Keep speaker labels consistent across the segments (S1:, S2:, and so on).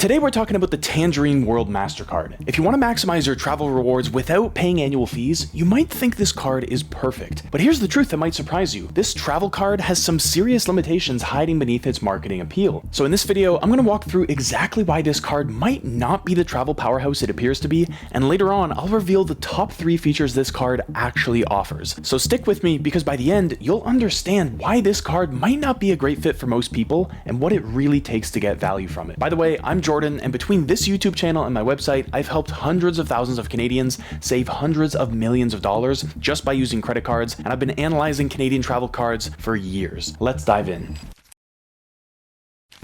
S1: Today we're talking about the Tangerine World Mastercard. If you want to maximize your travel rewards without paying annual fees, you might think this card is perfect. But here's the truth that might surprise you. This travel card has some serious limitations hiding beneath its marketing appeal. So in this video, I'm going to walk through exactly why this card might not be the travel powerhouse it appears to be, and later on I'll reveal the top 3 features this card actually offers. So stick with me, because by the end, you'll understand why this card might not be a great fit for most people and what it really takes to get value from it. By the way, I'm Jordan, and between this YouTube channel and my website, I've helped hundreds of thousands of Canadians save hundreds of millions of dollars just by using credit cards, and I've been analyzing Canadian travel cards for years. Let's dive in.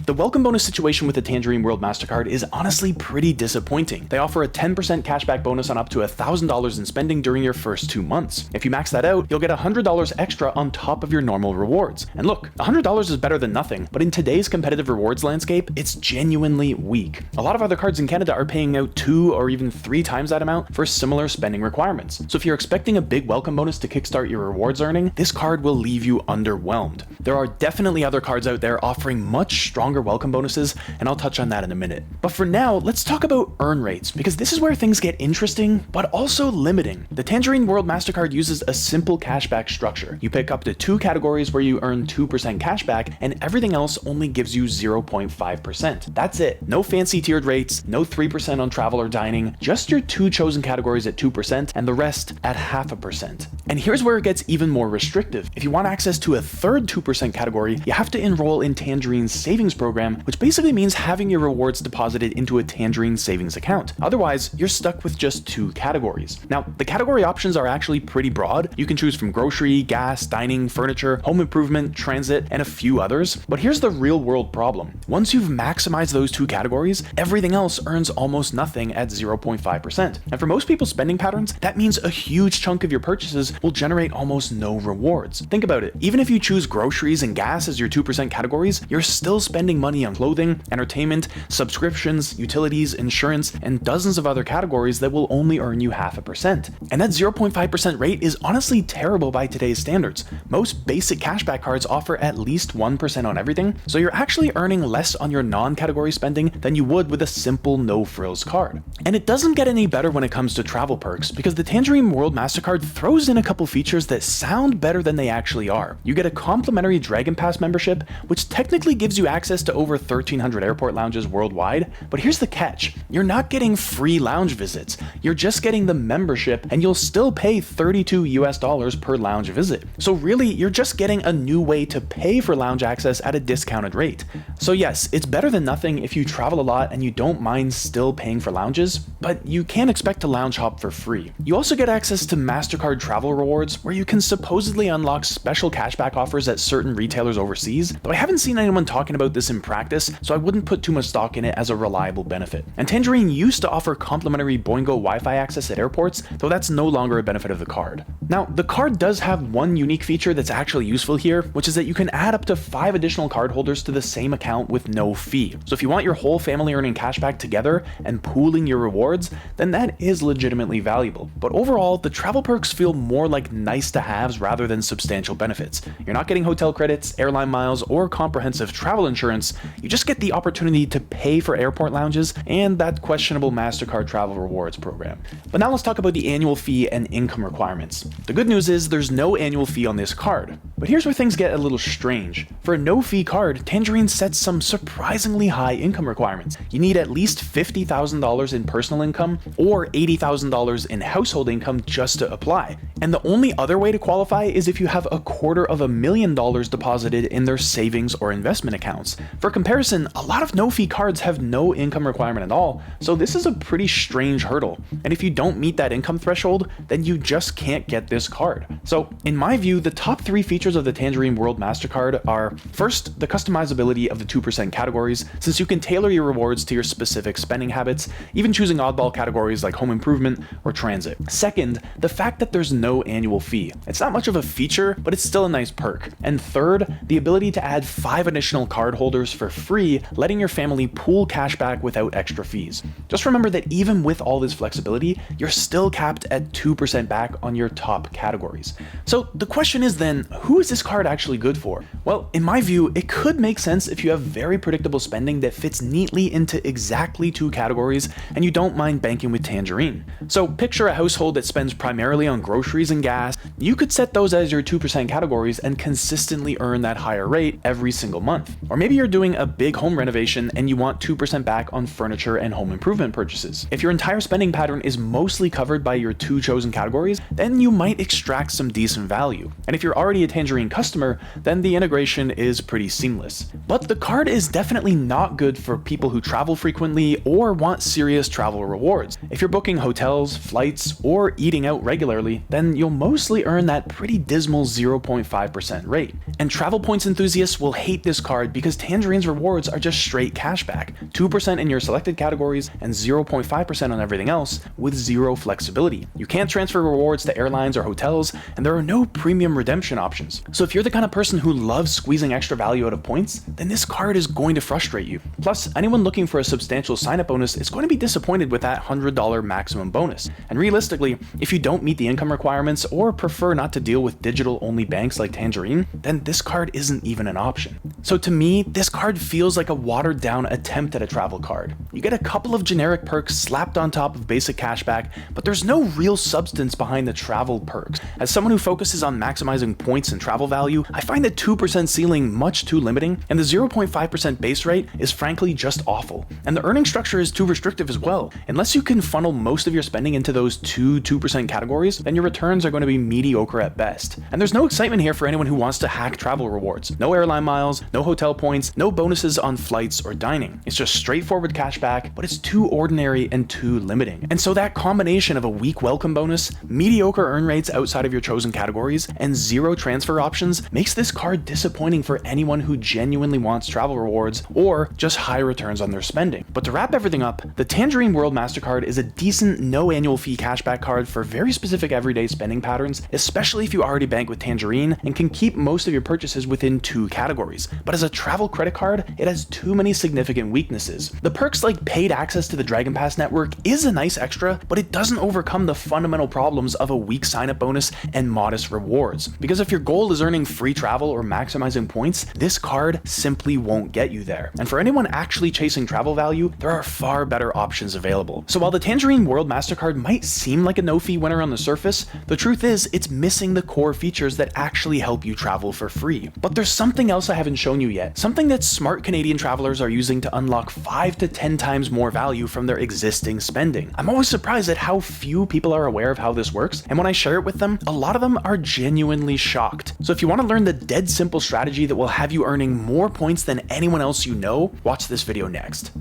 S1: The welcome bonus situation with the Tangerine World Mastercard is honestly pretty disappointing. They offer a 10% cashback bonus on up to $1,000 in spending during your first 2 months. If you max that out, you'll get $100 extra on top of your normal rewards. And look, $100 is better than nothing, but in today's competitive rewards landscape, it's genuinely weak. A lot of other cards in Canada are paying out 2 or even 3 times that amount for similar spending requirements. So if you're expecting a big welcome bonus to kickstart your rewards earning, this card will leave you underwhelmed. There are definitely other cards out there offering much stronger welcome bonuses, and I'll touch on that in a minute. But for now, let's talk about earn rates, because this is where things get interesting, but also limiting. The Tangerine World Mastercard uses a simple cashback structure. You pick up to 2 categories where you earn 2% cashback, and everything else only gives you 0.5%. That's it. No fancy tiered rates, no 3% on travel or dining, just your 2 chosen categories at 2% and the rest at 0.5%. And here's where it gets even more restrictive. If you want access to a third 2% category, you have to enroll in Tangerine's savings program, which basically means having your rewards deposited into a Tangerine savings account. Otherwise, you're stuck with just 2 categories. Now, the category options are actually pretty broad. You can choose from grocery, gas, dining, furniture, home improvement, transit, and a few others. But here's the real world problem. Once you've maximized those 2 categories, everything else earns almost nothing at 0.5%. And for most people's spending patterns, that means a huge chunk of your purchases will generate almost no rewards. Think about it. Even if you choose groceries and gas as your 2% categories, you're still spending money on clothing, entertainment, subscriptions, utilities, insurance, and dozens of other categories that will only earn you 0.5%. And that 0.5% rate is honestly terrible by today's standards. Most basic cashback cards offer at least 1% on everything, so you're actually earning less on your non-category spending than you would with a simple no-frills card. And it doesn't get any better when it comes to travel perks, because the Tangerine World Mastercard throws in a couple features that sound better than they actually are. You get a complimentary Dragon Pass membership, which technically gives you access to over 1,300 airport lounges worldwide, but here's the catch. You're not getting free lounge visits. You're just getting the membership, and you'll still pay $32 per lounge visit. So really, you're just getting a new way to pay for lounge access at a discounted rate. So yes, it's better than nothing if you travel a lot and you don't mind still paying for lounges, but you can't expect to lounge hop for free. You also get access to MasterCard travel rewards, where you can supposedly unlock special cashback offers at certain retailers overseas, though I haven't seen anyone talking about this in practice, so I wouldn't put too much stock in it as a reliable benefit. And Tangerine used to offer complimentary Boingo Wi-Fi access at airports, though that's no longer a benefit of the card. Now, the card does have one unique feature that's actually useful here, which is that you can add up to 5 additional cardholders to the same account with no fee. So if you want your whole family earning cashback together and pooling your rewards, then that is legitimately valuable. But overall, the travel perks feel more like nice to haves rather than substantial benefits. You're not getting hotel credits, airline miles, or comprehensive travel insurance. You just get the opportunity to pay for airport lounges and that questionable MasterCard travel rewards program. But now let's talk about the annual fee and income requirements. The good news is there's no annual fee on this card. But here's where things get a little strange. For a no-fee card, Tangerine sets some surprisingly high income requirements. You need at least $50,000 in personal income or $80,000 in household income just to apply. And the only other way to qualify is if you have $250,000 deposited in their savings or investment accounts. For comparison, a lot of no-fee cards have no income requirement at all, so this is a pretty strange hurdle. And if you don't meet that income threshold, then you just can't get this card. So in my view, the top 3 features of the Tangerine World Mastercard are: first, the customizability of the 2% categories, since you can tailor your rewards to your specific spending habits, even choosing oddball categories like home improvement or transit. Second, the fact that there's no annual fee. It's not much of a feature, but it's still a nice perk. And third, the ability to add 5 additional cardholders holders for free, letting your family pool cash back without extra fees. Just remember that even with all this flexibility, you're still capped at 2% back on your top categories. So the question is then, who is this card actually good for? Well, in my view, it could make sense if you have very predictable spending that fits neatly into exactly 2 categories and you don't mind banking with Tangerine. So picture a household that spends primarily on groceries and gas. You could set those as your 2% categories and consistently earn that higher rate every single month. Or maybe you're doing a big home renovation and you want 2% back on furniture and home improvement purchases. If your entire spending pattern is mostly covered by your 2 chosen categories, then you might extract some decent value. And if you're already a Tangerine customer, then the integration is pretty seamless. But the card is definitely not good for people who travel frequently or want serious travel rewards. If you're booking hotels, flights, or eating out regularly, then you'll mostly earn that pretty dismal 0.5% rate. And travel points enthusiasts will hate this card because Tangerine's rewards are just straight cashback, 2% in your selected categories and 0.5% on everything else, with zero flexibility. You can't transfer rewards to airlines or hotels, and there are no premium redemption options. So if you're the kind of person who loves squeezing extra value out of points, then this card is going to frustrate you. Plus, anyone looking for a substantial sign-up bonus is going to be disappointed with that $100 maximum bonus. And realistically, if you don't meet the income requirements or prefer not to deal with digital-only banks like Tangerine, then this card isn't even an option. So to me, this card feels like a watered-down attempt at a travel card. You get a couple of generic perks slapped on top of basic cashback, but there's no real substance behind the travel perks. As someone who focuses on maximizing points and travel value, I find the 2% ceiling much too limiting, and the 0.5% base rate is frankly just awful. And the earning structure is too restrictive as well. Unless you can funnel most of your spending into those 2% categories, then your returns are going to be mediocre at best. And there's no excitement here for anyone who wants to hack travel rewards. No airline miles, no hotel points, no bonuses on flights or dining. It's just straightforward cashback, but it's too ordinary and too limiting. And so that combination of a weak welcome bonus, mediocre earn rates outside of your chosen categories, and zero transfer options makes this card disappointing for anyone who genuinely wants travel rewards or just high returns on their spending. But to wrap everything up, the Tangerine World Mastercard is a decent no annual fee cashback card for very specific everyday spending patterns, especially if you already bank with Tangerine and can keep most of your purchases within 2 categories. But as a travel credit card, it has too many significant weaknesses. The perks like paid access to the Dragon Pass network is a nice extra, but it doesn't overcome the fundamental problems of a weak sign-up bonus and modest rewards. Because if your goal is earning free travel or maximizing points, this card simply won't get you there. And for anyone actually chasing travel value, there are far better options available. So while the Tangerine World Mastercard might seem like a no-fee winner on the surface, the truth is it's missing the core features that actually help you travel for free. But there's something else I haven't shown you yet, something that smart Canadian travelers are using to unlock 5 to 10 times more value from their existing spending. I'm always surprised at how few people are aware of how this works, and when I share it with them, a lot of them are genuinely shocked. So if you want to learn the dead simple strategy that will have you earning more points than anyone else you know, watch this video next.